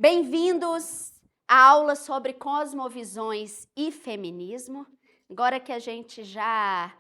Bem-vindos à aula sobre cosmovisões e feminismo. Agora que a gente já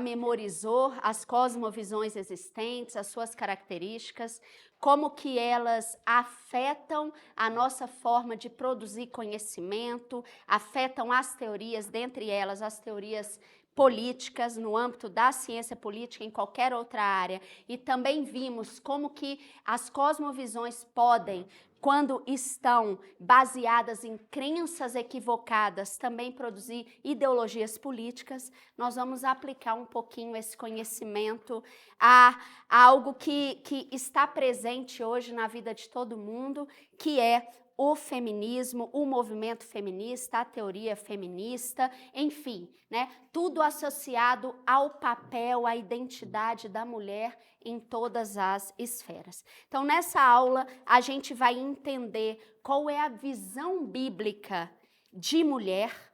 memorizou as cosmovisões existentes, as suas características, como que elas afetam a nossa forma de produzir conhecimento, afetam as teorias, dentre elas as teorias políticas no âmbito da ciência política em qualquer outra área, e também vimos como que as cosmovisões podem, quando estão baseadas em crenças equivocadas, também produzir ideologias políticas. Nós vamos aplicar um pouquinho esse conhecimento a algo que está presente hoje na vida de todo mundo, que é o feminismo, o movimento feminista, a teoria feminista, enfim, né? Tudo associado ao papel, à identidade da mulher em todas as esferas. Então, nessa aula, a gente vai entender qual é a visão bíblica de mulher.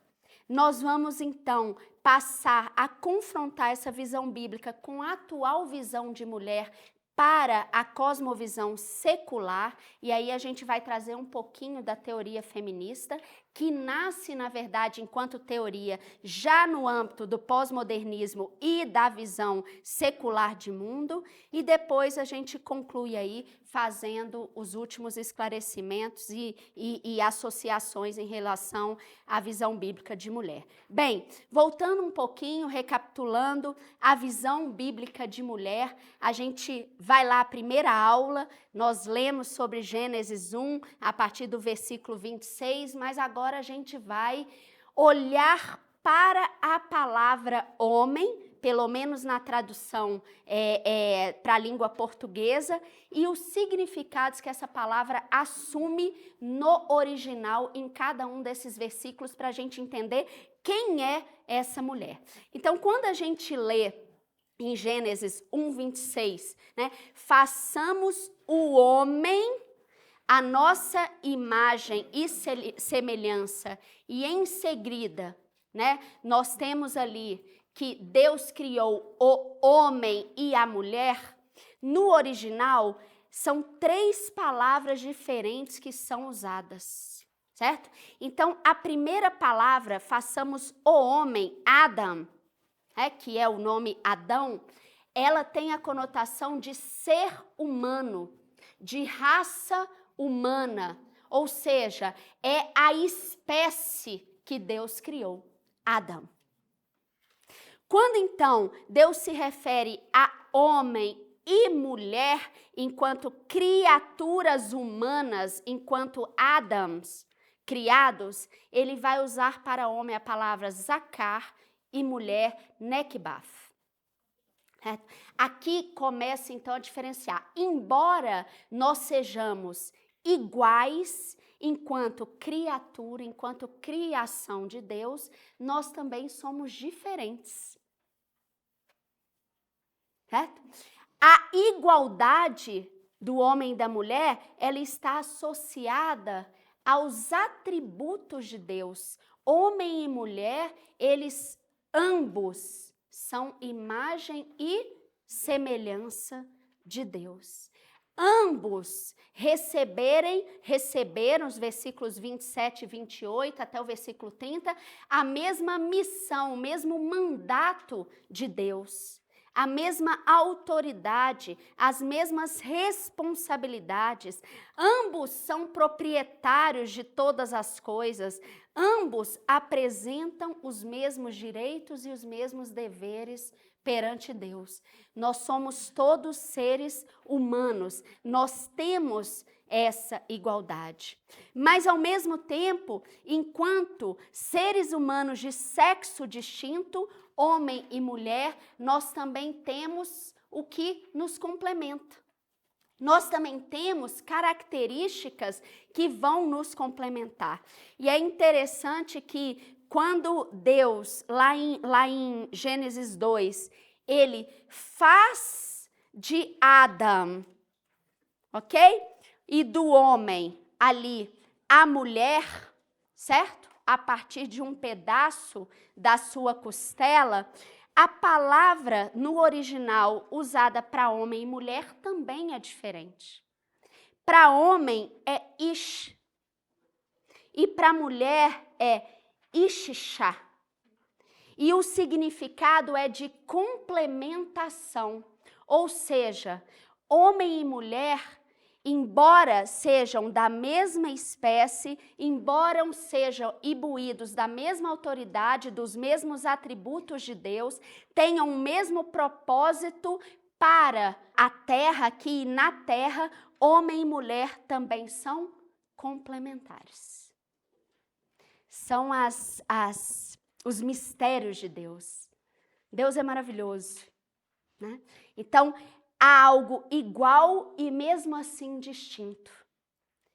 Nós vamos, então, passar a confrontar essa visão bíblica com a atual visão de mulher para a cosmovisão secular, e aí a gente vai trazer um pouquinho da teoria feminista, que nasce, na verdade, enquanto teoria, já no âmbito do pós-modernismo e da visão secular de mundo, e depois a gente conclui aí fazendo os últimos esclarecimentos e associações em relação à visão bíblica de mulher. Bem, voltando um pouquinho, recapitulando a visão bíblica de mulher, a gente vai lá, a primeira aula, nós lemos sobre Gênesis 1, a partir do versículo 26, mas agora a gente vai olhar para a palavra homem, pelo menos na tradução para a língua portuguesa, e os significados que essa palavra assume no original em cada um desses versículos, para a gente entender quem é essa mulher. Então, quando a gente lê em Gênesis 1, 26, né? Façamos o homem a nossa imagem e semelhança, e em seguida, né? Nós temos ali que Deus criou o homem e a mulher. No original, são 3 palavras diferentes que são usadas, certo? Então, a primeira palavra, façamos o homem, Adam, que é o nome Adão, ela tem a conotação de ser humano, de raça humana, ou seja, é a espécie que Deus criou, Adão. Quando então Deus se refere a homem e mulher enquanto criaturas humanas, enquanto Adams, criados, ele vai usar para homem a palavra zakar e mulher nekbaf. Aqui começa então a diferenciar. Embora nós sejamos iguais enquanto criatura, enquanto criação de Deus, nós também somos diferentes. Certo? A igualdade do homem e da mulher, ela está associada aos atributos de Deus. Homem e mulher, eles ambos são imagem e semelhança de Deus. Ambos receberam, os versículos 27 e 28 até o versículo 30, a mesma missão, o mesmo mandato de Deus, a mesma autoridade, as mesmas responsabilidades. Ambos são proprietários de todas as coisas. Ambos apresentam os mesmos direitos e os mesmos deveres perante Deus. Nós somos todos seres humanos, nós temos essa igualdade. Mas, ao mesmo tempo, enquanto seres humanos de sexo distinto, homem e mulher, nós também temos o que nos complementa. Nós também temos características que vão nos complementar. E é interessante que quando Deus, lá em Gênesis 2, ele faz de Adão, ok? E do homem ali, a mulher, certo? A partir de um pedaço da sua costela, a palavra no original usada para homem e mulher também é diferente. Para homem é ish, e para a mulher é Ixixá. E o significado é de complementação, ou seja, homem e mulher, embora sejam da mesma espécie, embora sejam imbuídos da mesma autoridade, dos mesmos atributos de Deus, tenham o mesmo propósito para a terra, que na terra, homem e mulher também são complementares. São os mistérios de Deus. Deus é maravilhoso, né? Então, há algo igual e mesmo assim distinto.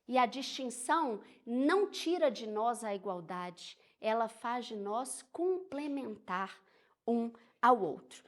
E a distinção não tira de nós a igualdade, ela faz de nós complementar um ao outro.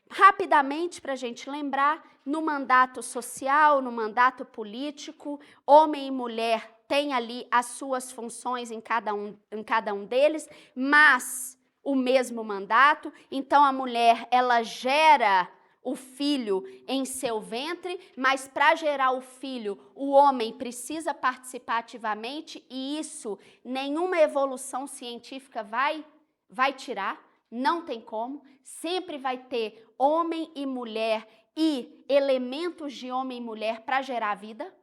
Rapidamente, para a gente lembrar, no mandato social, no mandato político, homem e mulher têm ali as suas funções em cada um deles, mas o mesmo mandato. Então, a mulher, ela gera o filho em seu ventre, mas para gerar o filho, o homem precisa participar ativamente e isso nenhuma evolução científica vai tirar, não tem como, sempre vai ter homem e mulher e elementos de homem e mulher para gerar vida,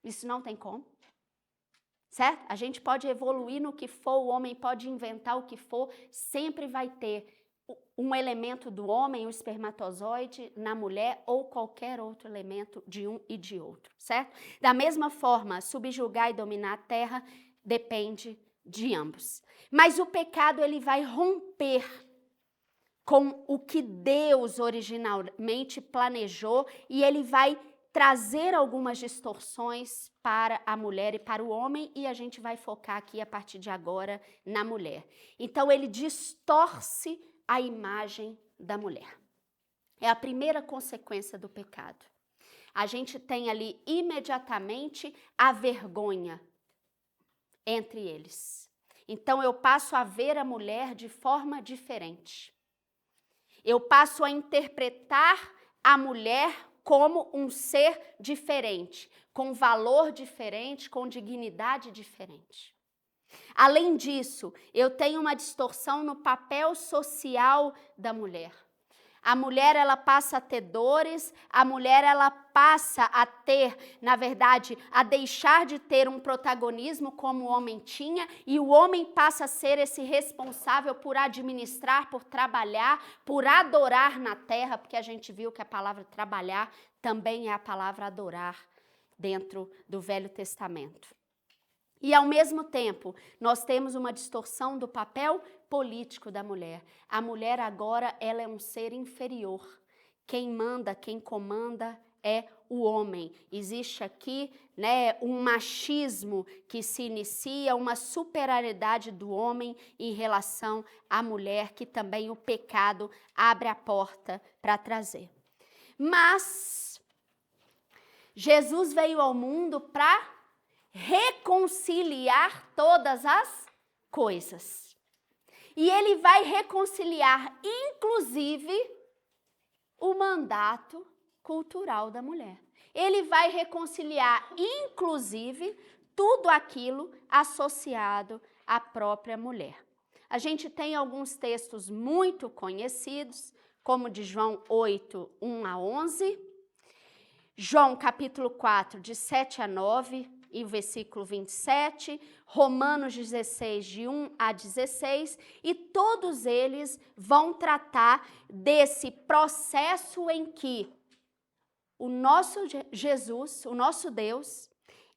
isso não tem como, certo? A gente pode evoluir no que for, o homem pode inventar o que for, sempre vai ter um elemento do homem, o espermatozoide, na mulher ou qualquer outro elemento de um e de outro, certo? Da mesma forma, subjugar e dominar a terra depende de ambos. Mas o pecado, ele vai romper com o que Deus originalmente planejou e ele vai trazer algumas distorções para a mulher e para o homem, e a gente vai focar aqui a partir de agora na mulher. Então ele distorce a imagem da mulher. É a primeira consequência do pecado. A gente tem ali imediatamente a vergonha entre eles. Então eu passo a ver a mulher de forma diferente. Eu passo a interpretar a mulher como um ser diferente, com valor diferente, com dignidade diferente. Além disso, eu tenho uma distorção no papel social da mulher. A mulher, ela passa a ter dores, a mulher, ela passa a ter, na verdade, a deixar de ter um protagonismo como o homem tinha, e o homem passa a ser esse responsável por administrar, por trabalhar, por adorar na terra, porque a gente viu que a palavra trabalhar também é a palavra adorar dentro do Velho Testamento. E, ao mesmo tempo, nós temos uma distorção do papel político da mulher. A mulher agora, ela é um ser inferior. Quem manda, quem comanda é o homem. Existe aqui, né, um machismo que se inicia, uma superioridade do homem em relação à mulher, que também o pecado abre a porta para trazer. Mas Jesus veio ao mundo para reconciliar todas as coisas. E ele vai reconciliar, inclusive, o mandato cultural da mulher. Ele vai reconciliar, inclusive, tudo aquilo associado à própria mulher. A gente tem alguns textos muito conhecidos, como de João 8, 1 a 11, João capítulo 4, de 7 a 9, e o versículo 27, Romanos 16, de 1 a 16, e todos eles vão tratar desse processo em que o nosso Jesus, o nosso Deus,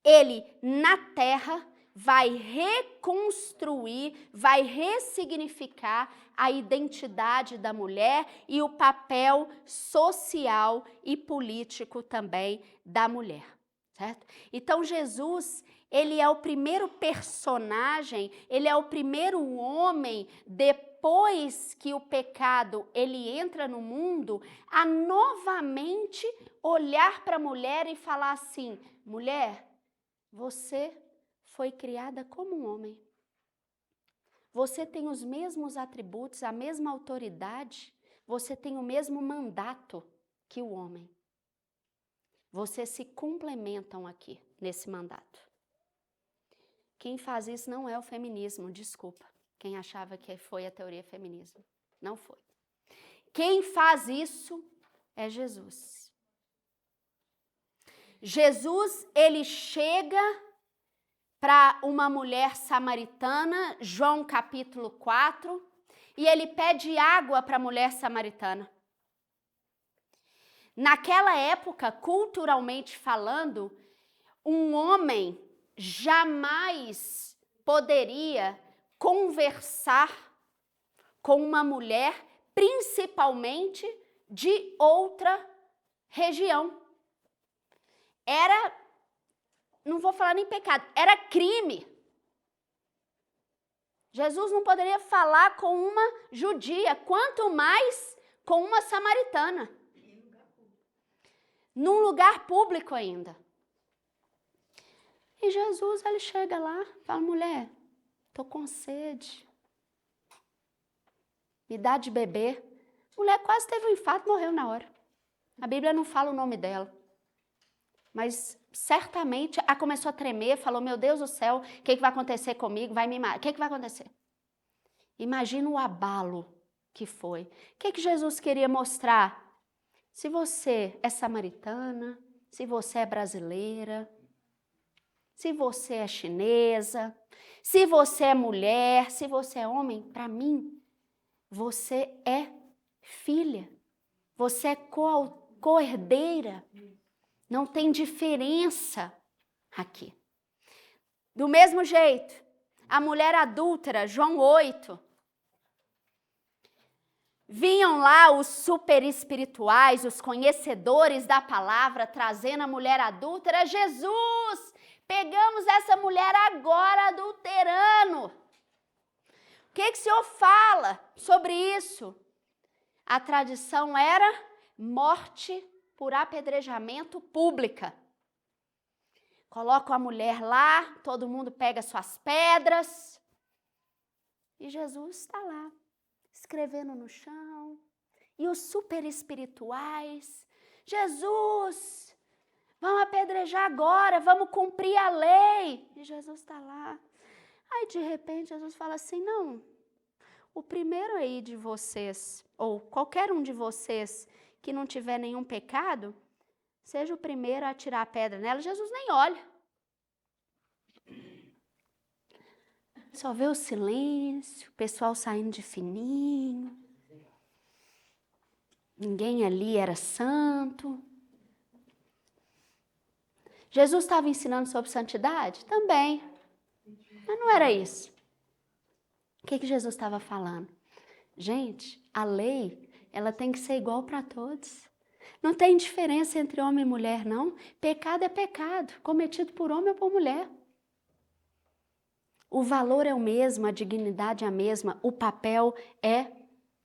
ele na terra vai reconstruir, vai ressignificar a identidade da mulher e o papel social e político também da mulher. Certo? Então Jesus, ele é o primeiro personagem, ele é o primeiro homem, depois que o pecado ele entra no mundo, a novamente olhar para a mulher e falar assim: mulher, você foi criada como um homem. Você tem os mesmos atributos, a mesma autoridade, você tem o mesmo mandato que o homem. Vocês se complementam aqui, nesse mandato. Quem faz isso não é o feminismo, desculpa. Quem achava que foi a teoria feminismo. Não foi. Quem faz isso é Jesus. Jesus, ele chega para uma mulher samaritana, João capítulo 4, e ele pede água para a mulher samaritana. Naquela época, culturalmente falando, um homem jamais poderia conversar com uma mulher, principalmente de outra região. Era, não vou falar nem pecado, era crime. Jesus não poderia falar com uma judia, quanto mais com uma samaritana. Num lugar público ainda. E Jesus, ele chega lá, fala, mulher, tô com sede. Me dá de beber. A mulher quase teve um infarto e morreu na hora. A Bíblia não fala o nome dela. Mas certamente ela começou a tremer, falou, meu Deus do céu, o que vai acontecer comigo? Vai me matar. O que vai acontecer? Imagina o abalo que foi. O que Jesus queria mostrar? Se você é samaritana, se você é brasileira, se você é chinesa, se você é mulher, se você é homem, para mim, você é filha, você é co-herdeira, não tem diferença aqui. Do mesmo jeito, a mulher adúltera, João 8, vinham lá os super espirituais, os conhecedores da palavra, trazendo a mulher adúltera, Jesus, pegamos essa mulher agora adulterando. O que o Senhor fala sobre isso? A tradição era morte por apedrejamento pública. Colocam a mulher lá, todo mundo pega suas pedras e Jesus está lá, escrevendo no chão. E os super espirituais, Jesus, vamos apedrejar agora, vamos cumprir a lei. E Jesus está lá. Aí de repente Jesus fala assim, não, o primeiro aí de vocês, ou qualquer um de vocês que não tiver nenhum pecado, seja o primeiro a tirar a pedra nela. Jesus nem olha. Só vê o silêncio, o pessoal saindo de fininho. Ninguém ali era santo. Jesus estava ensinando sobre santidade? Também. Mas não era isso. O que Jesus estava falando? Gente, a lei, ela tem que ser igual para todos. Não tem diferença entre homem e mulher, não. Pecado é pecado, cometido por homem ou por mulher. O valor é o mesmo, a dignidade é a mesma, o papel é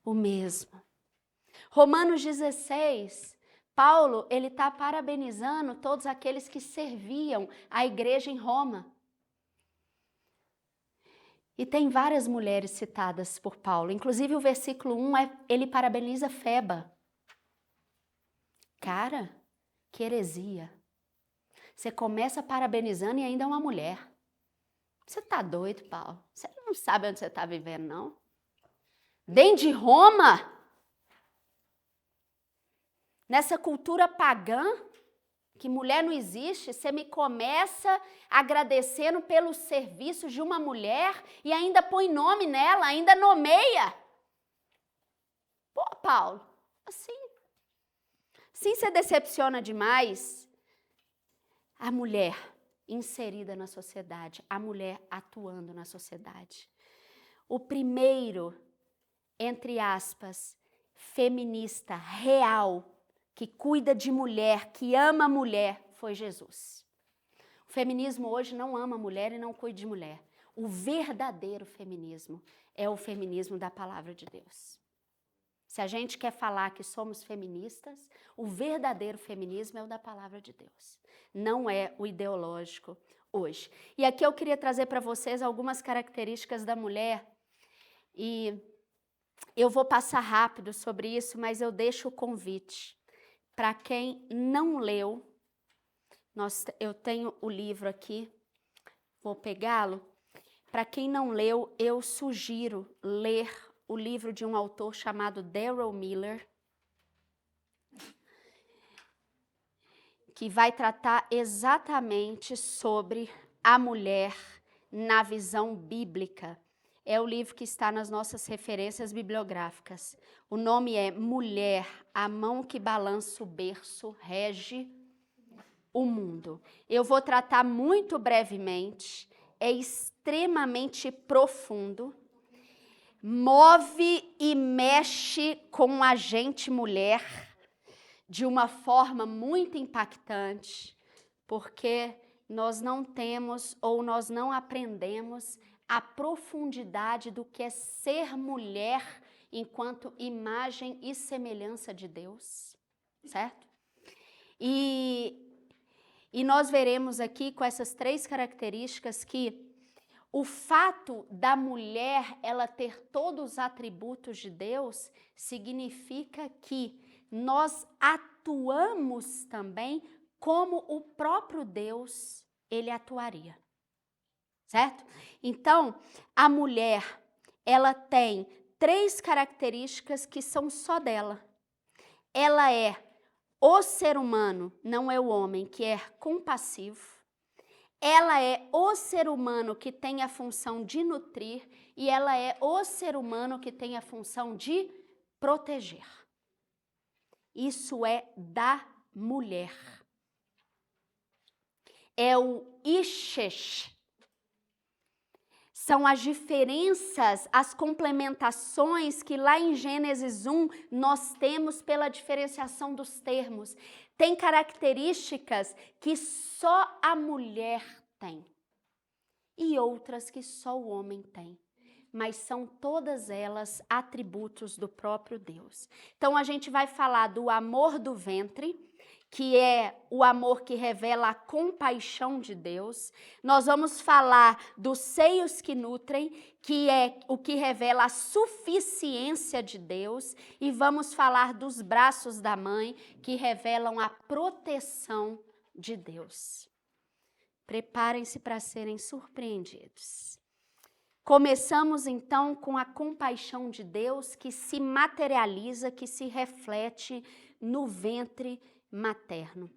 o mesmo. Romanos 16, Paulo, ele está parabenizando todos aqueles que serviam a igreja em Roma. E tem várias mulheres citadas por Paulo, inclusive o versículo 1, ele parabeniza Feba. Cara, que heresia. Você começa parabenizando e ainda é uma mulher. Você tá doido, Paulo? Você não sabe onde você está vivendo, não? Vem de Roma? Nessa cultura pagã, que mulher não existe, você me começa agradecendo pelos serviços de uma mulher e ainda põe nome nela, ainda nomeia. Pô, Paulo, assim você decepciona demais a mulher inserida na sociedade, a mulher atuando na sociedade. O primeiro, entre aspas, feminista real, que cuida de mulher, que ama a mulher, foi Jesus. O feminismo hoje não ama a mulher e não cuida de mulher. O verdadeiro feminismo é o feminismo da palavra de Deus. Se a gente quer falar que somos feministas, o verdadeiro feminismo é o da palavra de Deus. Não é o ideológico hoje. E aqui eu queria trazer para vocês algumas características da mulher. E eu vou passar rápido sobre isso, mas eu deixo o convite. Para quem não leu, eu tenho o livro aqui, Vou pegá-lo. Para quem não leu, eu sugiro ler o livro de um autor chamado Darrell Miller, que vai tratar exatamente sobre a mulher na visão bíblica. É o livro que está nas nossas referências bibliográficas. O nome é Mulher, a mão que balança o berço, rege o mundo. Eu vou tratar muito brevemente, é extremamente profundo, move e mexe com a gente mulher de uma forma muito impactante, porque nós não temos ou nós não aprendemos a profundidade do que é ser mulher enquanto imagem e semelhança de Deus, certo? E nós veremos aqui com essas 3 características que o fato da mulher ela ter todos os atributos de Deus significa que nós atuamos também como o próprio Deus ele atuaria, certo? Então, a mulher ela tem 3 características que são só dela. Ela é o ser humano, não é o homem, que é compassivo. Ela é o ser humano que tem a função de nutrir e ela é o ser humano que tem a função de proteger. Isso é da mulher. É o Ishesh. São as diferenças, as complementações que lá em Gênesis 1 nós temos pela diferenciação dos termos. Tem características que só a mulher tem e outras que só o homem tem, mas são todas elas atributos do próprio Deus. Então a gente vai falar do amor do ventre, que é o amor que revela a compaixão de Deus. Nós vamos falar dos seios que nutrem, que é o que revela a suficiência de Deus. E vamos falar dos braços da mãe, que revelam a proteção de Deus. Preparem-se para serem surpreendidos. Começamos então com a compaixão de Deus que se materializa, que se reflete no ventre materno.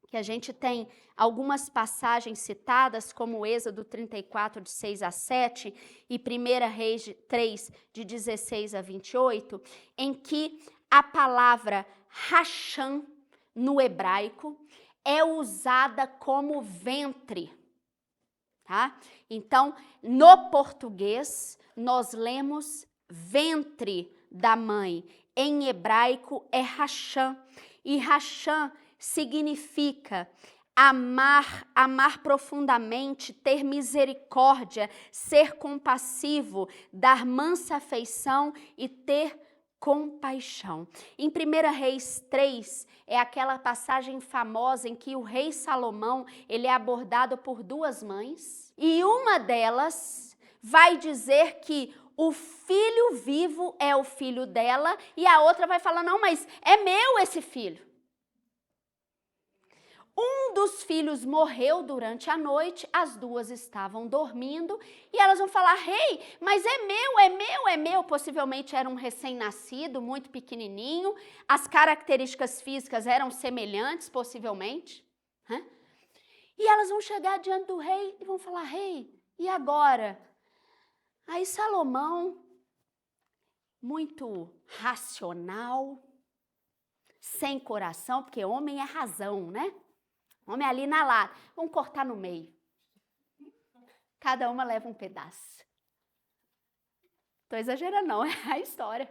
Que a gente tem algumas passagens citadas, como Êxodo 34, de 6 a 7, e 1 Reis 3, de 16 a 28, em que a palavra Racham, no hebraico, é usada como ventre, tá? Então, no português, nós lemos ventre da mãe. Em hebraico é Racham. E Racham significa amar profundamente, ter misericórdia, ser compassivo, dar mansa afeição e ter compaixão. Em 1 Reis 3, é aquela passagem famosa em que o rei Salomão, ele é abordado por 2 mães, e uma delas vai dizer que o filho vivo é o filho dela, e a outra vai falar, não, mas é meu esse filho. Um dos filhos morreu durante a noite, as 2 estavam dormindo, e elas vão falar, rei, mas é meu, é meu, é meu. Possivelmente era um recém-nascido, muito pequenininho, as características físicas eram semelhantes, possivelmente. Né? E elas vão chegar diante do rei e vão falar, rei, e agora? Aí Salomão, muito racional, sem coração, porque homem é razão, né? Homem ali na lata. Vamos cortar no meio. Cada uma leva um pedaço. Estou exagerando, não, é a história.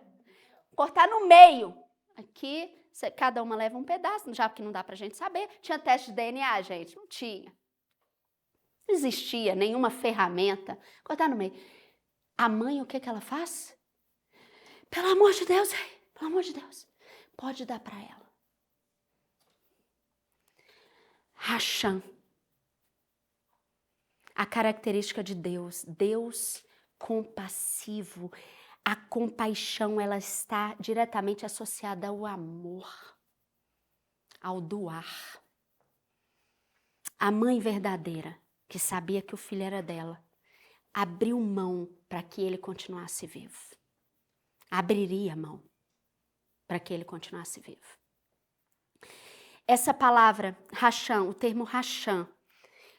Cortar no meio. Aqui, cada uma leva um pedaço, já porque não dá pra gente saber. Tinha teste de DNA, gente? Não tinha. Não existia nenhuma ferramenta. Cortar no meio. A mãe, o que ela faz? Pelo amor de Deus, rei, pelo amor de Deus, pode dar para ela. Racham. A característica de Deus, Deus compassivo. A compaixão, ela está diretamente associada ao amor, ao doar. A mãe verdadeira, que sabia que o filho era dela, abriu mão para que ele continuasse vivo. Abriria mão para que ele continuasse vivo. Essa palavra, racham, o termo racham,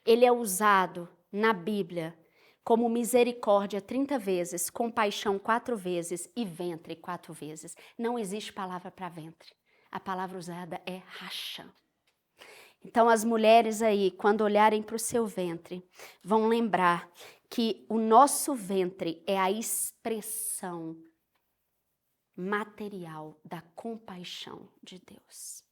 ele é usado na Bíblia como misericórdia 30 vezes, compaixão 4 vezes e ventre 4 vezes. Não existe palavra para ventre. A palavra usada é racham. Então as mulheres aí, quando olharem para o seu ventre, vão lembrar que o nosso ventre é a expressão material da compaixão de Deus.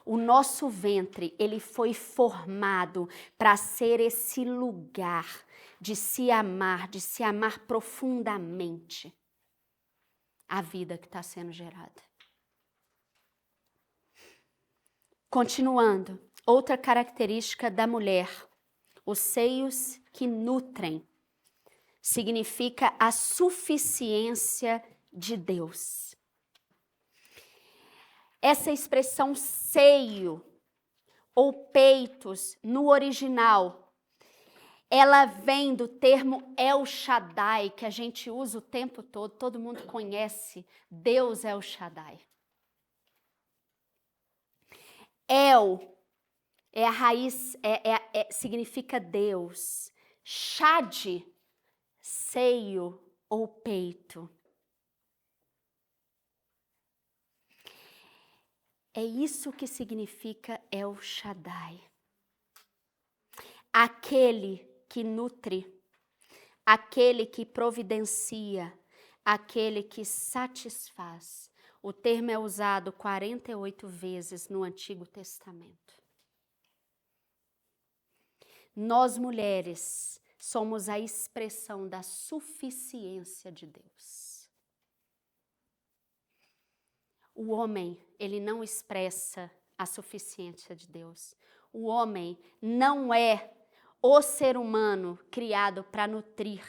O nosso ventre, ele foi formado para ser esse lugar de se amar profundamente a vida que está sendo gerada. Continuando, outra característica da mulher, os seios que nutrem, significa a suficiência de Deus. Essa expressão seio ou peitos no original, ela vem do termo El Shaddai, que a gente usa o tempo todo mundo conhece, Deus El Shaddai. El é a raiz, significa Deus. Shad, seio ou peito. É isso que significa El Shaddai. Aquele que nutre, aquele que providencia, aquele que satisfaz. O termo é usado 48 vezes no Antigo Testamento. Nós, mulheres, somos a expressão da suficiência de Deus. O homem, ele não expressa a suficiência de Deus. O homem não é o ser humano criado para nutrir,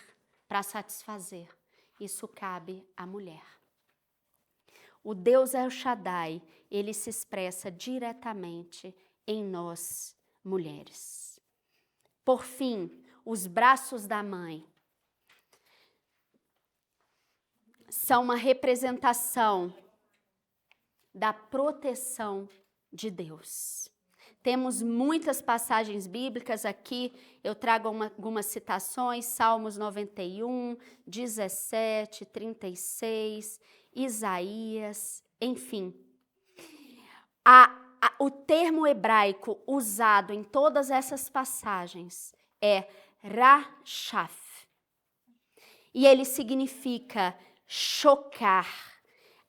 para satisfazer. Isso cabe à mulher. O Deus El Shaddai, ele se expressa diretamente em nós, mulheres. Por fim, os braços da mãe são uma representação da proteção de Deus. Temos muitas passagens bíblicas aqui, eu trago algumas citações, Salmos 91, 17, 36, Isaías, enfim. O termo hebraico usado em todas essas passagens é rachaf. E ele significa chocar,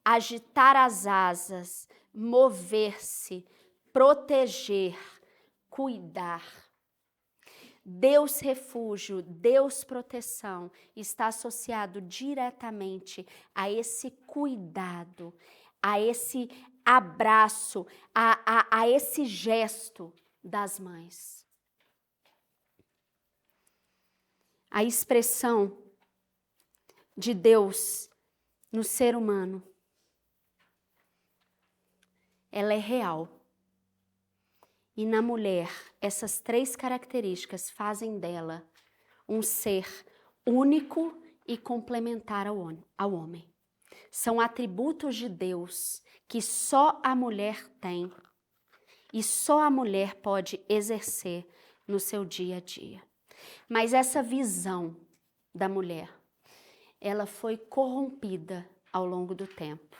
agitar as asas, mover-se, proteger, cuidar. Deus refúgio, Deus proteção está associado diretamente a esse cuidado, a esse abraço, a esse gesto das mães. A expressão de Deus no ser humano, ela é real. E na mulher, essas 3 características fazem dela um ser único e complementar ao homem. São atributos de Deus que só a mulher tem e só a mulher pode exercer no seu dia a dia. Mas essa visão da mulher, ela foi corrompida ao longo do tempo.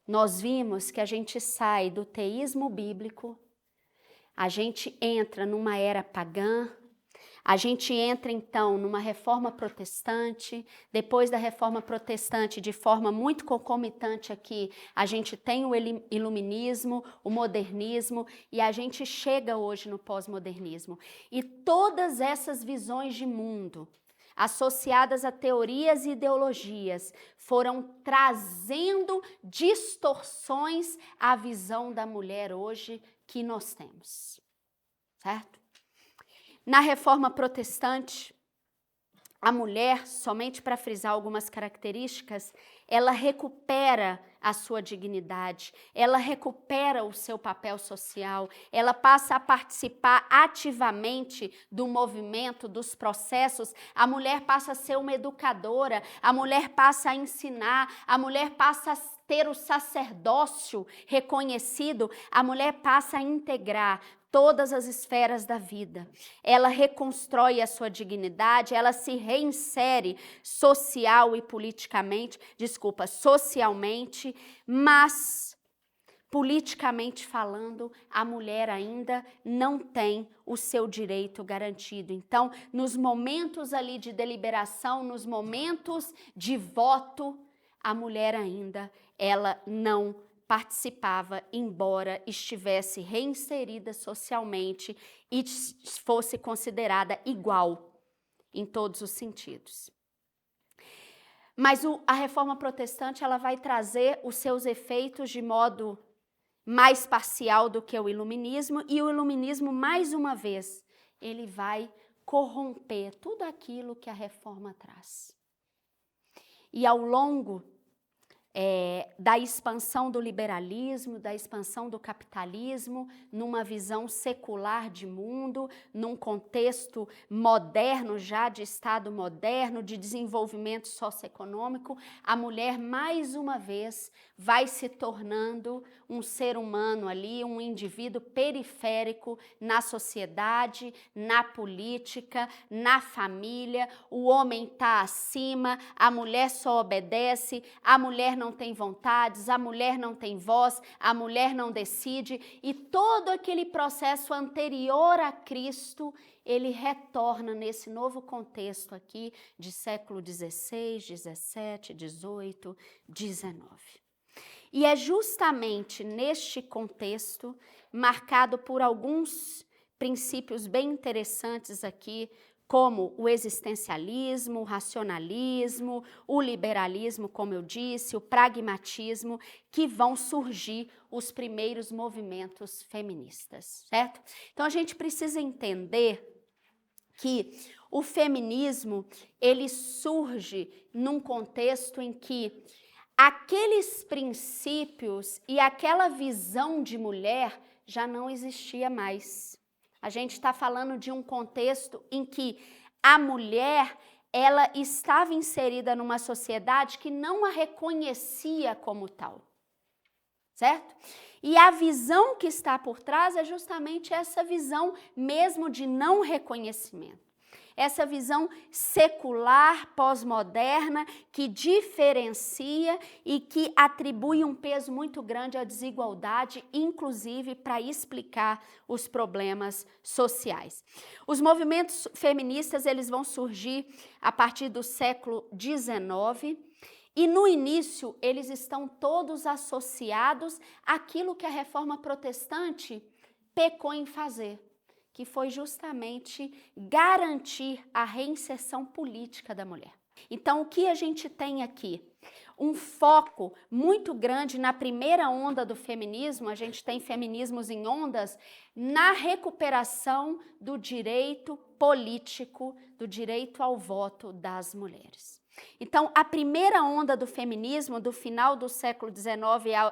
Nós vimos que a gente sai do teísmo bíblico, a gente entra numa era pagã, a gente entra então numa reforma protestante, depois da reforma protestante, de forma muito concomitante aqui, a gente tem o iluminismo, o modernismo, e a gente chega hoje no pós-modernismo. E todas essas visões de mundo, associadas a teorias e ideologias, foram trazendo distorções à visão da mulher hoje que nós temos, certo? Na reforma protestante, a mulher, somente para frisar algumas características, ela recupera a sua dignidade, ela recupera o seu papel social, ela passa a participar ativamente do movimento, dos processos, a mulher passa a ser uma educadora, a mulher passa a ensinar, a mulher passa a ter o sacerdócio reconhecido, a mulher passa a integrar todas as esferas da vida. Ela reconstrói a sua dignidade, ela se reinsere socialmente, mas politicamente falando, a mulher ainda não tem o seu direito garantido. Então, nos momentos ali de deliberação, nos momentos de voto, a mulher ainda, ela não participava, embora estivesse reinserida socialmente e fosse considerada igual em todos os sentidos. Mas a reforma protestante, ela vai trazer os seus efeitos de modo mais parcial do que o iluminismo, e o iluminismo, mais uma vez, ele vai corromper tudo aquilo que a reforma traz. E ao longo da expansão do liberalismo, da expansão do capitalismo, numa visão secular de mundo, num contexto moderno, já de Estado moderno, de desenvolvimento socioeconômico, a mulher, mais uma vez, vai se tornando um ser humano ali, um indivíduo periférico na sociedade, na política, na família. O homem está acima, a mulher só obedece, a mulher não tem vontades, a mulher não tem voz, a mulher não decide, e todo aquele processo anterior a Cristo, ele retorna nesse novo contexto aqui de século XVI, XVII, XVIII, XIX. E é justamente neste contexto, marcado por alguns princípios bem interessantes aqui, como o existencialismo, o racionalismo, o liberalismo, como eu disse, o pragmatismo, que vão surgir os primeiros movimentos feministas, certo? Então a gente precisa entender que o feminismo, ele surge num contexto em que aqueles princípios e aquela visão de mulher já não existia mais. A gente está falando de um contexto em que a mulher, ela estava inserida numa sociedade que não a reconhecia como tal, certo? E a visão que está por trás é justamente essa visão mesmo de não reconhecimento. Essa visão secular, pós-moderna, que diferencia e que atribui um peso muito grande à desigualdade, inclusive para explicar os problemas sociais. Os movimentos feministas, eles vão surgir a partir do século XIX, e no início eles estão todos associados àquilo que a Reforma Protestante pecou em fazer, que foi justamente garantir a reinserção política da mulher. Então, o que a gente tem aqui? Um foco muito grande na primeira onda do feminismo, a gente tem feminismos em ondas, na recuperação do direito político, do direito ao voto das mulheres. Então, a primeira onda do feminismo, do final do século XIX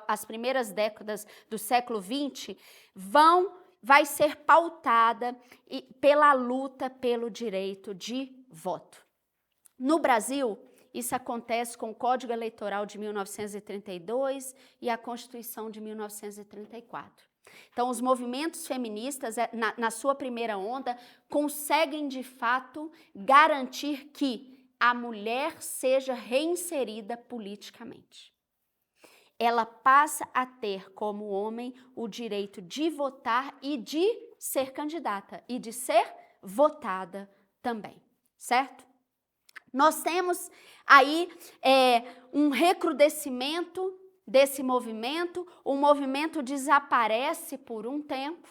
às primeiras décadas do século XX, vai ser pautada pela luta pelo direito de voto. No Brasil, isso acontece com o Código Eleitoral de 1932 e a Constituição de 1934. Então, os movimentos feministas, na sua primeira onda, conseguem, de fato, garantir que a mulher seja reinserida politicamente. Ela passa a ter como homem o direito de votar e de ser candidata e de ser votada também, certo? Nós temos aí um recrudescimento desse movimento, o movimento desaparece por um tempo,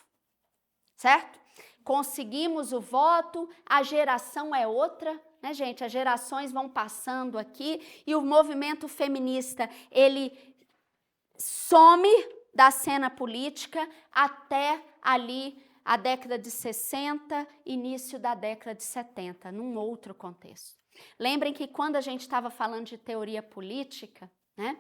certo? Conseguimos o voto, a geração é outra, né, gente? As gerações vão passando aqui e o movimento feminista, ele some da cena política até ali a década de 60, início da década de 70, num outro contexto. Lembrem que quando a gente estava falando de teoria política, né,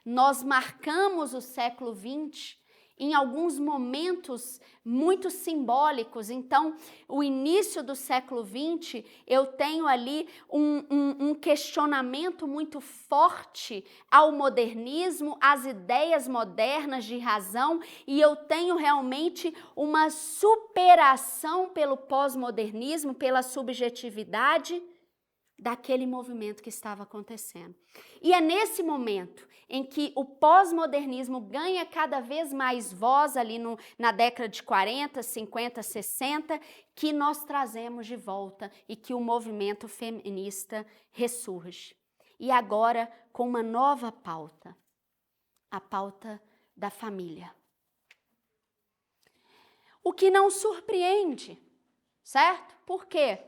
nós marcamos o século XX em alguns momentos muito simbólicos. Então, o início do século XX, eu tenho ali um questionamento muito forte ao modernismo, às ideias modernas de razão, e eu tenho realmente uma superação pelo pós-modernismo, pela subjetividade daquele movimento que estava acontecendo. E é nesse momento em que o pós-modernismo ganha cada vez mais voz ali na década de 40, 50, 60, que nós trazemos de volta e que o movimento feminista ressurge. E agora com uma nova pauta, a pauta da família. O que não surpreende, certo? Por quê?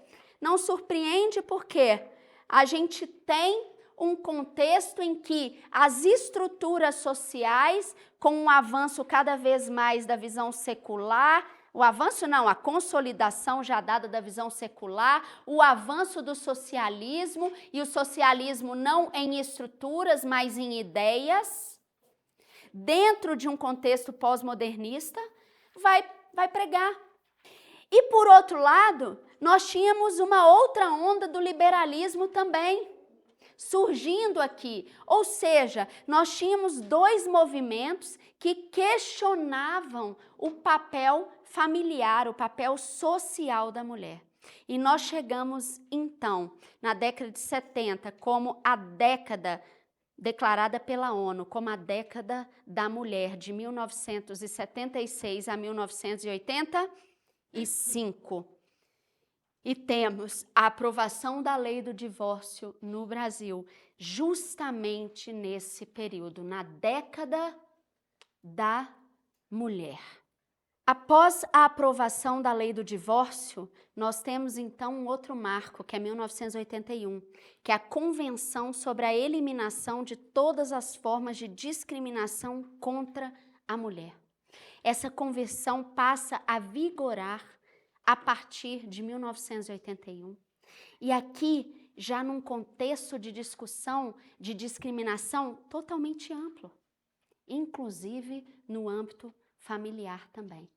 Não surpreende porque a gente tem um contexto em que as estruturas sociais, com um avanço cada vez mais da visão secular, o avanço não, a consolidação já dada da visão secular, o avanço do socialismo, e o socialismo não em estruturas, mas em ideias, dentro de um contexto pós-modernista, vai pregar. E por outro lado, nós tínhamos uma outra onda do liberalismo também surgindo aqui. Ou seja, nós tínhamos dois movimentos que questionavam o papel familiar, o papel social da mulher. E nós chegamos, então, na década de 70, como a década declarada pela ONU, como a década da mulher, de 1976 a 1985. E temos a aprovação da lei do divórcio no Brasil, justamente nesse período, na década da mulher. Após a aprovação da lei do divórcio, nós temos então um outro marco, que é 1981, que é a Convenção sobre a Eliminação de Todas as Formas de Discriminação contra a Mulher. Essa convenção passa a vigorar a partir de 1981. E aqui, já num contexto de discussão de discriminação totalmente amplo, inclusive no âmbito familiar também.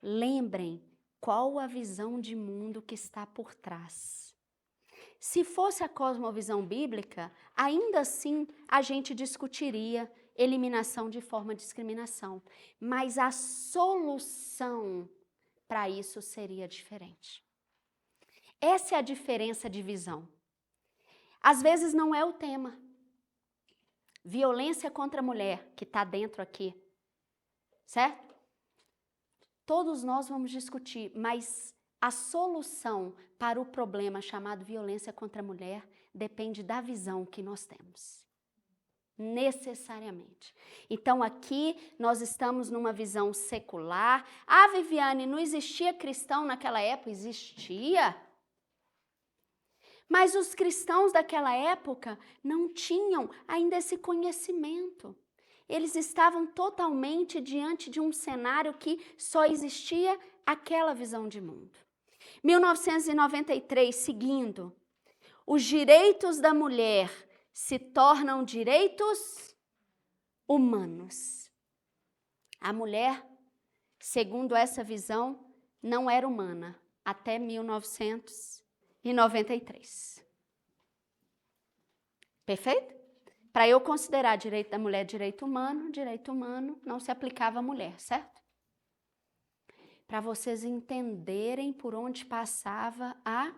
Lembrem qual a visão de mundo que está por trás. Se fosse a cosmovisão bíblica, ainda assim a gente discutiria eliminação de forma de discriminação, mas a solução para isso seria diferente. Essa é a diferença de visão. Às vezes não é o tema. Violência contra a mulher, que está dentro aqui, certo? Todos nós vamos discutir, mas a solução para o problema chamado violência contra a mulher depende da visão que nós temos. Necessariamente. Então aqui nós estamos numa visão secular. Ah, Viviane, não existia cristão naquela época? Existia. Mas os cristãos daquela época não tinham ainda esse conhecimento. Eles estavam totalmente diante de um cenário que só existia aquela visão de mundo. 1993, seguindo, os direitos da mulher se tornam direitos humanos. A mulher, segundo essa visão, não era humana até 1993. Perfeito? Para eu considerar direito da mulher direito humano não se aplicava à mulher, certo? Para vocês entenderem por onde passava a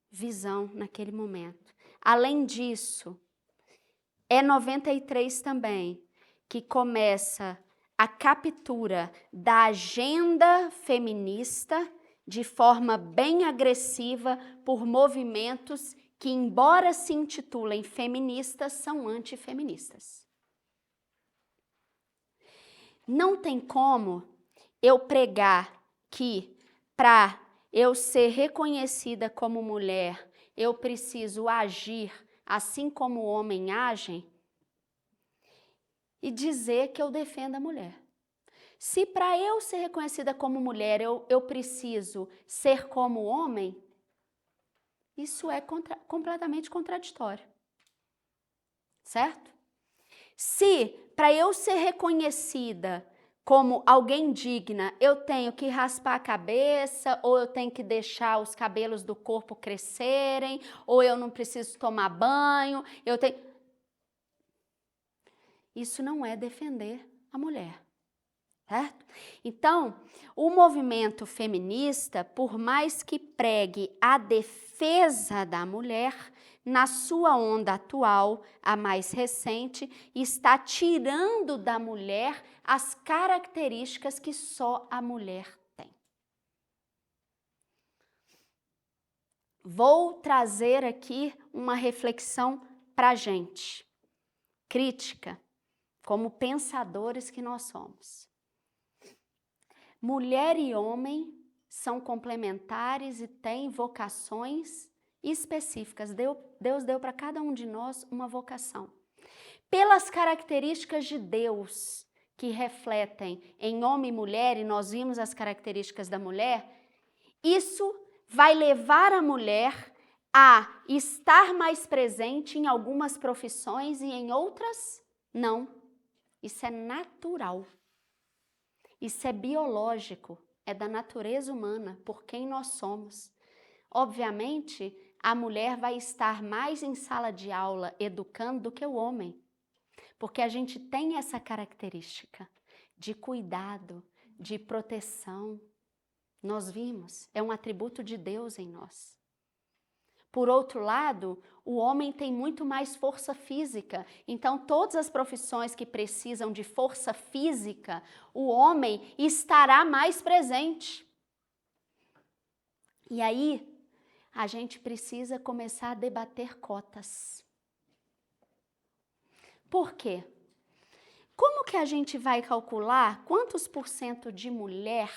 visão naquele momento. Além disso, é 93 também que começa a captura da agenda feminista de forma bem agressiva por movimentos que, embora se intitulem feministas, são antifeministas. Não tem como eu pregar que para eu ser reconhecida como mulher, eu preciso agir assim como o homem age e dizer que eu defendo a mulher. Se para eu ser reconhecida como mulher, eu preciso ser como homem, Isso é completamente contraditório, certo? Se, para eu ser reconhecida como alguém digna, eu tenho que raspar a cabeça, ou eu tenho que deixar os cabelos do corpo crescerem, ou eu não preciso tomar banho, Isso não é defender a mulher, certo? Então, o movimento feminista, por mais que pregue a defesa da mulher, na sua onda atual, a mais recente, está tirando da mulher as características que só a mulher tem. Vou trazer aqui uma reflexão para a gente, crítica, como pensadores que nós somos. Mulher e homem são complementares e têm vocações específicas. Deus deu para cada um de nós uma vocação. Pelas características de Deus que refletem em homem e mulher, e nós vimos as características da mulher, isso vai levar a mulher a estar mais presente em algumas profissões e em outras não. Isso é natural. Isso é biológico, é da natureza humana, por quem nós somos. Obviamente, a mulher vai estar mais em sala de aula educando do que o homem, porque a gente tem essa característica de cuidado, de proteção. Nós vimos, é um atributo de Deus em nós. Por outro lado, o homem tem muito mais força física. Então, todas as profissões que precisam de força física, o homem estará mais presente. E aí, a gente precisa começar a debater cotas. Por quê? Como que a gente vai calcular quantos % de mulher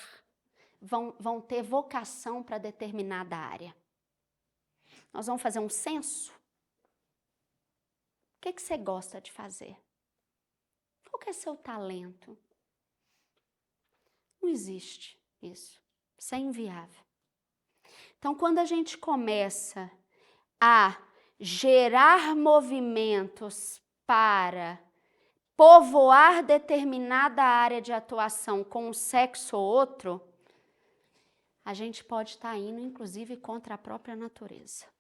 vão ter vocação para determinada área? Nós vamos fazer um censo? O que você gosta de fazer? Qual que é seu talento? Não existe isso. Isso é inviável. Então, quando a gente começa a gerar movimentos para povoar determinada área de atuação com um sexo ou outro, a gente pode estar indo, inclusive, contra a própria natureza.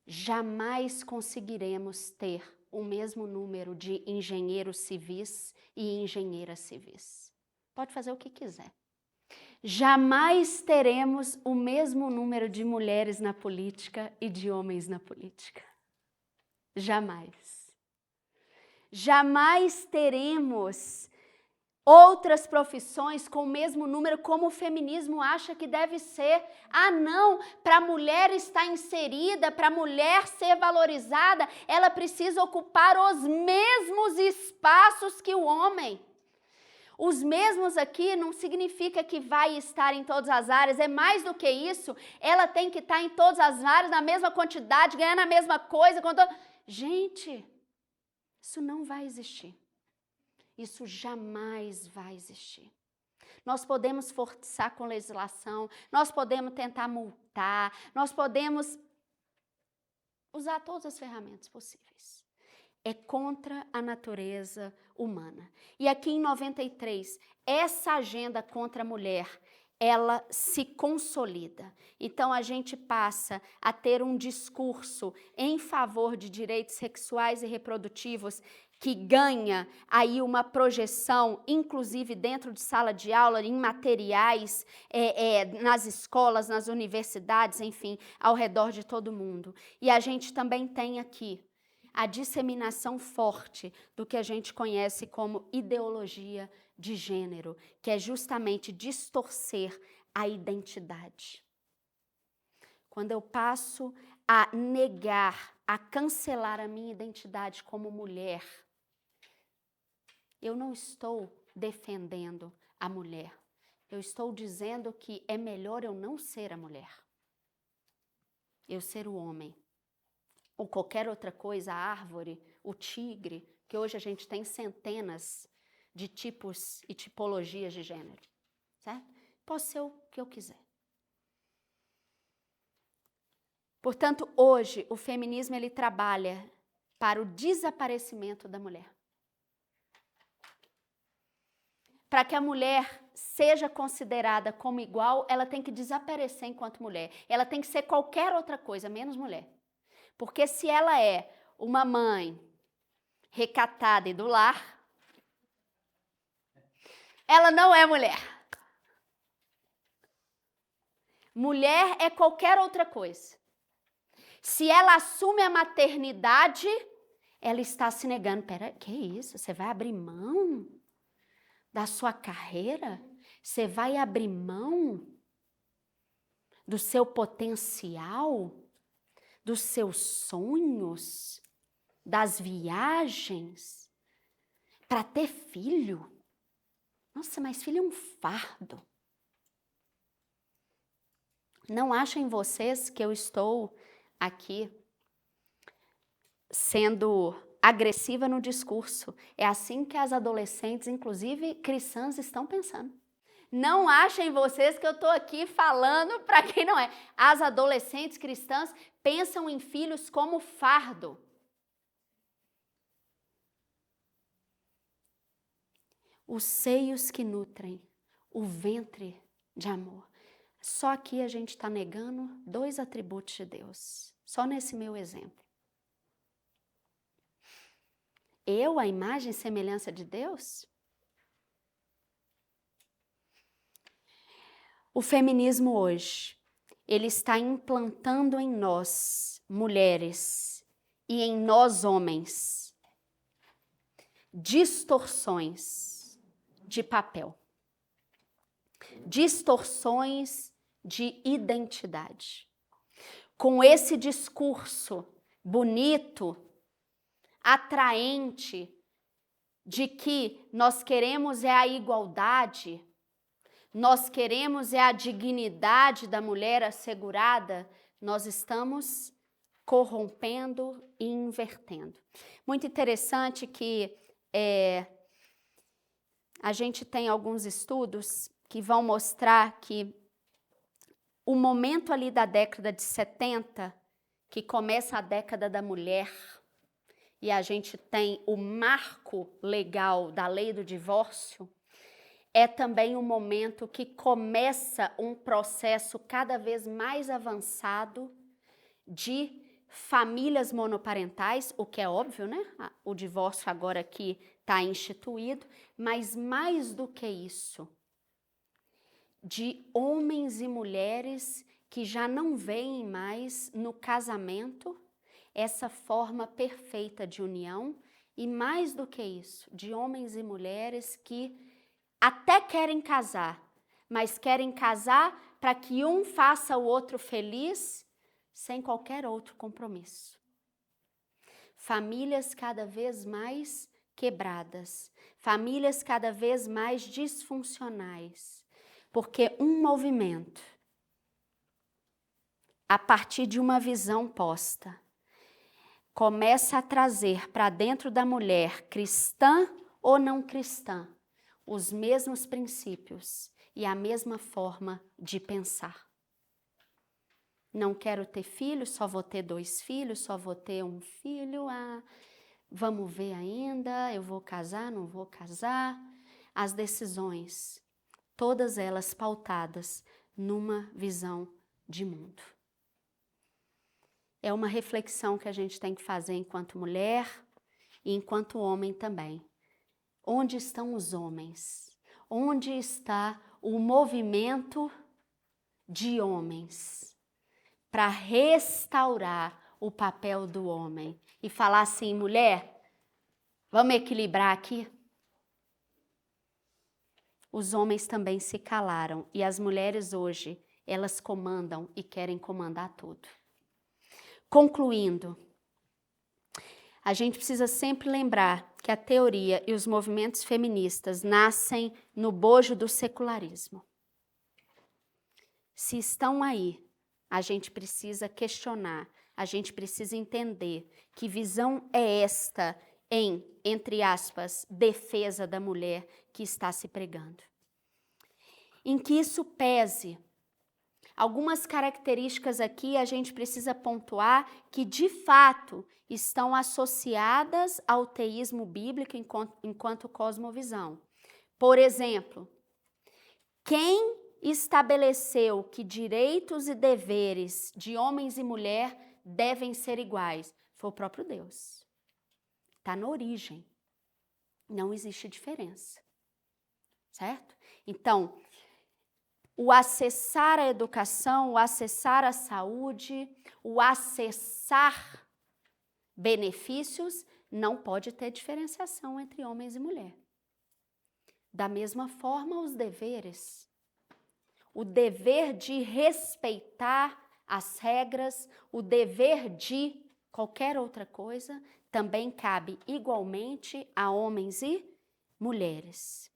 Jamais conseguiremos ter o mesmo número de engenheiros civis e engenheiras civis. Pode fazer o que quiser. Jamais teremos o mesmo número de mulheres na política e de homens na política. Jamais. Jamais teremos outras profissões com o mesmo número, como o feminismo acha que deve ser. Ah, não, para a mulher estar inserida, para a mulher ser valorizada, ela precisa ocupar os mesmos espaços que o homem. Os mesmos aqui não significa que vai estar em todas as áreas, é mais do que isso, ela tem que estar em todas as áreas, na mesma quantidade, ganhando a mesma coisa. Gente, isso não vai existir. Isso jamais vai existir. Nós podemos forçar com legislação, nós podemos tentar multar, nós podemos usar todas as ferramentas possíveis. É contra a natureza humana. E aqui em 93, essa agenda contra a mulher, ela se consolida. Então, a gente passa a ter um discurso em favor de direitos sexuais e reprodutivos que ganha aí uma projeção, inclusive dentro de sala de aula, em materiais, nas escolas, nas universidades, enfim, ao redor de todo mundo. E a gente também tem aqui a disseminação forte do que a gente conhece como ideologia de gênero, que é justamente distorcer a identidade. Quando eu passo a negar, a cancelar a minha identidade como mulher, eu não estou defendendo a mulher. Eu estou dizendo que é melhor eu não ser a mulher. Eu ser o homem. Ou qualquer outra coisa, a árvore, o tigre, que hoje a gente tem centenas de tipos e tipologias de gênero, certo? Posso ser o que eu quiser. Portanto, hoje, o feminismo ele trabalha para o desaparecimento da mulher. Para que a mulher seja considerada como igual, ela tem que desaparecer enquanto mulher. Ela tem que ser qualquer outra coisa, menos mulher. Porque se ela é uma mãe recatada e do lar, ela não é mulher. Mulher é qualquer outra coisa. Se ela assume a maternidade, ela está se negando. Pera, que isso? Você vai abrir mão da sua carreira? Você vai abrir mão do seu potencial, dos seus sonhos, das viagens, para ter filho? Nossa, mas filho é um fardo. Não achem vocês que eu estou aqui sendo agressiva no discurso. É assim que as adolescentes, inclusive cristãs, estão pensando. Não achem vocês que eu estou aqui falando para quem não é. As adolescentes cristãs pensam em filhos como fardo. Os seios que nutrem, o ventre de amor. Só aqui a gente está negando 2 atributos de Deus. Só nesse meu exemplo. Eu, a imagem e semelhança de Deus? O feminismo hoje, ele está implantando em nós, mulheres, e em nós, homens, distorções de papel. Distorções de identidade. Com esse discurso bonito, atraente, de que nós queremos é a igualdade, nós queremos é a dignidade da mulher assegurada, nós estamos corrompendo e invertendo. Muito interessante que a gente tem alguns estudos que vão mostrar que o momento ali da década de 70, que começa a década da mulher, e a gente tem o marco legal da lei do divórcio, é também um momento que começa um processo cada vez mais avançado de famílias monoparentais, o que é óbvio, né? O divórcio agora aqui está instituído, mas mais do que isso, de homens e mulheres que já não veem mais no casamento essa forma perfeita de união, e mais do que isso, de homens e mulheres que até querem casar, mas querem casar para que um faça o outro feliz, sem qualquer outro compromisso. Famílias cada vez mais quebradas, famílias cada vez mais disfuncionais, porque um movimento, a partir de uma visão posta, começa a trazer para dentro da mulher, cristã ou não cristã, os mesmos princípios e a mesma forma de pensar. Não quero ter filho, só vou ter 2 filhos, só vou ter 1 filho, vamos ver ainda, eu vou casar, não vou casar. As decisões, todas elas pautadas numa visão de mundo. É uma reflexão que a gente tem que fazer enquanto mulher e enquanto homem também. Onde estão os homens? Onde está o movimento de homens para restaurar o papel do homem e falar assim, mulher, vamos equilibrar aqui? Os homens também se calaram e as mulheres hoje, elas comandam e querem comandar tudo. Concluindo, a gente precisa sempre lembrar que a teoria e os movimentos feministas nascem no bojo do secularismo. Se estão aí, a gente precisa questionar, a gente precisa entender que visão é esta em, entre aspas, defesa da mulher que está se pregando. Em que isso pese algumas características aqui a gente precisa pontuar que, de fato, estão associadas ao teísmo bíblico enquanto cosmovisão. Por exemplo, quem estabeleceu que direitos e deveres de homens e mulher devem ser iguais? Foi o próprio Deus. Está na origem. Não existe diferença. Certo? Então, o acessar a educação, o acessar a saúde, o acessar benefícios, não pode ter diferenciação entre homens e mulher. Da mesma forma, os deveres. O dever de respeitar as regras, o dever de qualquer outra coisa, também cabe igualmente a homens e mulheres.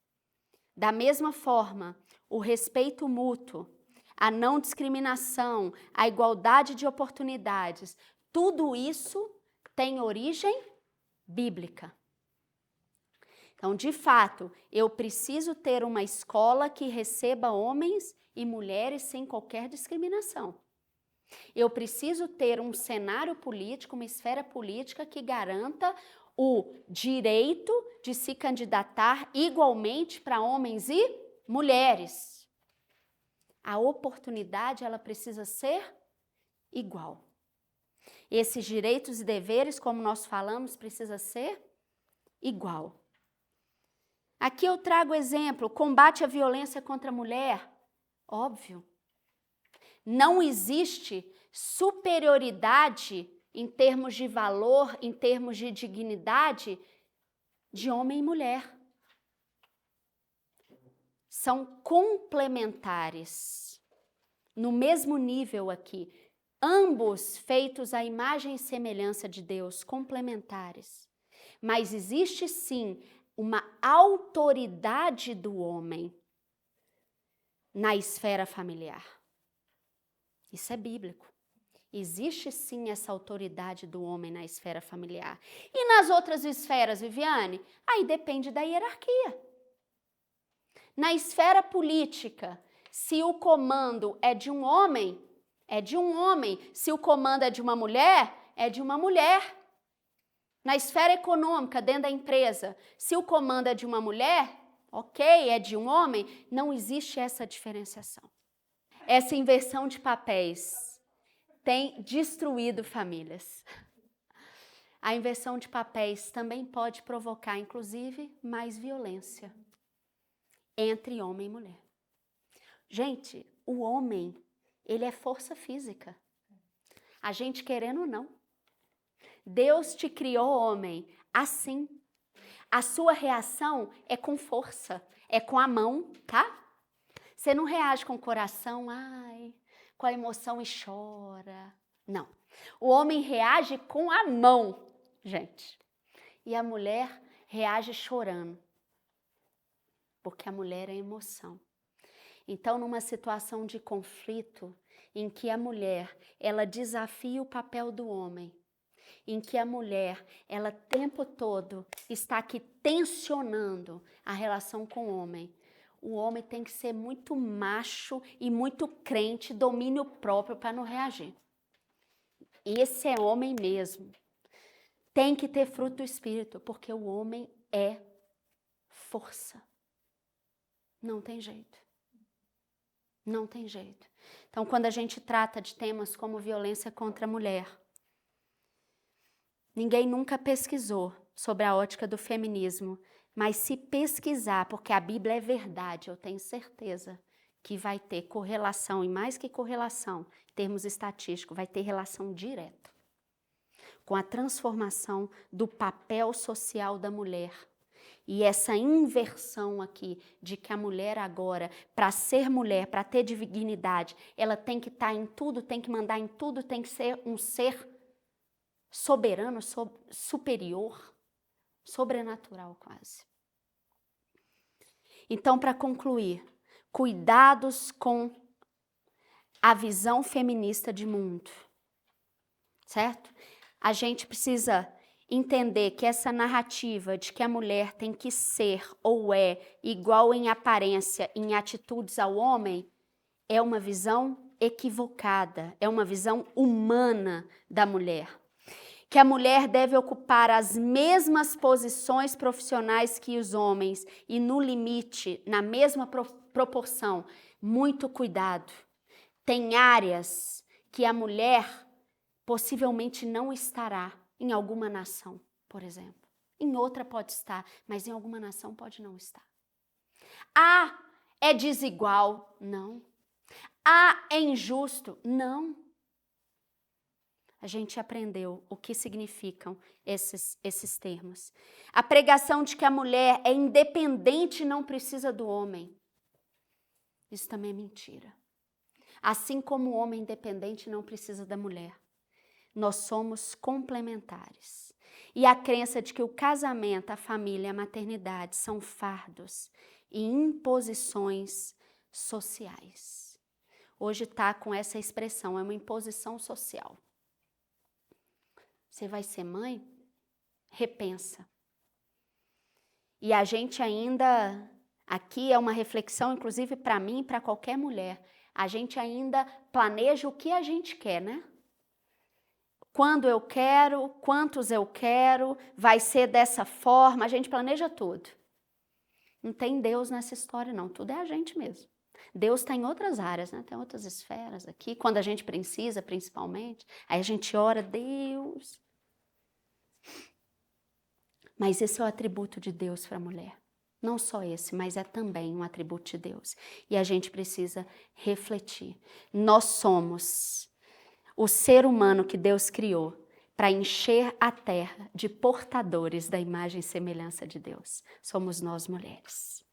Da mesma forma, o respeito mútuo, a não discriminação, a igualdade de oportunidades, tudo isso tem origem bíblica. Então, de fato, eu preciso ter uma escola que receba homens e mulheres sem qualquer discriminação. Eu preciso ter um cenário político, uma esfera política que garanta o direito de se candidatar igualmente para homens e mulheres. A oportunidade, ela precisa ser igual. Esses direitos e deveres, como nós falamos, precisa ser igual. Aqui eu trago exemplo, combate à violência contra a mulher. Óbvio. Não existe superioridade em termos de valor, em termos de dignidade, de homem e mulher. São complementares, no mesmo nível aqui. Ambos feitos à imagem e semelhança de Deus, complementares. Mas existe sim uma autoridade do homem na esfera familiar. Isso é bíblico. Existe sim essa autoridade do homem na esfera familiar. E nas outras esferas, Viviane? Aí depende da hierarquia. Na esfera política, se o comando é de um homem, é de um homem. Se o comando é de uma mulher, é de uma mulher. Na esfera econômica, dentro da empresa, se o comando é de uma mulher, ok, é de um homem, não existe essa diferenciação. Essa inversão de papéis tem destruído famílias. A inversão de papéis também pode provocar, inclusive, mais violência entre homem e mulher. Gente, o homem, ele é força física. A gente querendo ou não. Deus te criou, homem, assim. A sua reação é com força, é com a mão, tá? Você não reage com o coração, ai, com a emoção e chora. Não. O homem reage com a mão, gente. E a mulher reage chorando. Porque a mulher é emoção. Então, numa situação de conflito, em que a mulher, ela desafia o papel do homem, em que a mulher, ela o tempo todo está aqui tensionando a relação com o homem tem que ser muito macho e muito crente, domínio próprio para não reagir. Esse é homem mesmo. Tem que ter fruto do Espírito, porque o homem é força. Não tem jeito. Não tem jeito. Então, quando a gente trata de temas como violência contra a mulher, ninguém nunca pesquisou sobre a ótica do feminismo, mas se pesquisar, porque a Bíblia é verdade, eu tenho certeza que vai ter correlação, e mais que correlação, em termos estatísticos, vai ter relação direta com a transformação do papel social da mulher. E essa inversão aqui de que a mulher agora, para ser mulher, para ter dignidade, ela tem que estar em tudo, tem que mandar em tudo, tem que ser um ser soberano, superior, sobrenatural quase. Então, para concluir, cuidados com a visão feminista de mundo, certo? A gente precisa entender que essa narrativa de que a mulher tem que ser ou é igual em aparência, em atitudes ao homem, é uma visão equivocada, é uma visão humana da mulher. Que a mulher deve ocupar as mesmas posições profissionais que os homens e, no limite, na mesma proporção. Muito cuidado. Tem áreas que a mulher possivelmente não estará em alguma nação, por exemplo. Em outra pode estar, mas em alguma nação pode não estar. Ah, é desigual? Não. Ah, é injusto? Não. A gente aprendeu o que significam esses termos. A pregação de que a mulher é independente e não precisa do homem. Isso também é mentira. Assim como o homem independente não precisa da mulher. Nós somos complementares. E a crença de que o casamento, a família e a maternidade são fardos e imposições sociais. Hoje está com essa expressão, é uma imposição social. Você vai ser mãe? Repensa. E a gente ainda, aqui é uma reflexão, inclusive para mim e para qualquer mulher, a gente ainda planeja o que a gente quer, né? Quando eu quero, quantos eu quero, vai ser dessa forma, a gente planeja tudo. Não tem Deus nessa história não, tudo é a gente mesmo. Deus está em outras áreas, né? Tem outras esferas aqui, quando a gente precisa, principalmente, aí a gente ora, Deus. Mas esse é o atributo de Deus para a mulher. Não só esse, mas é também um atributo de Deus. E a gente precisa refletir. Nós somos o ser humano que Deus criou para encher a terra de portadores da imagem e semelhança de Deus. Somos nós mulheres.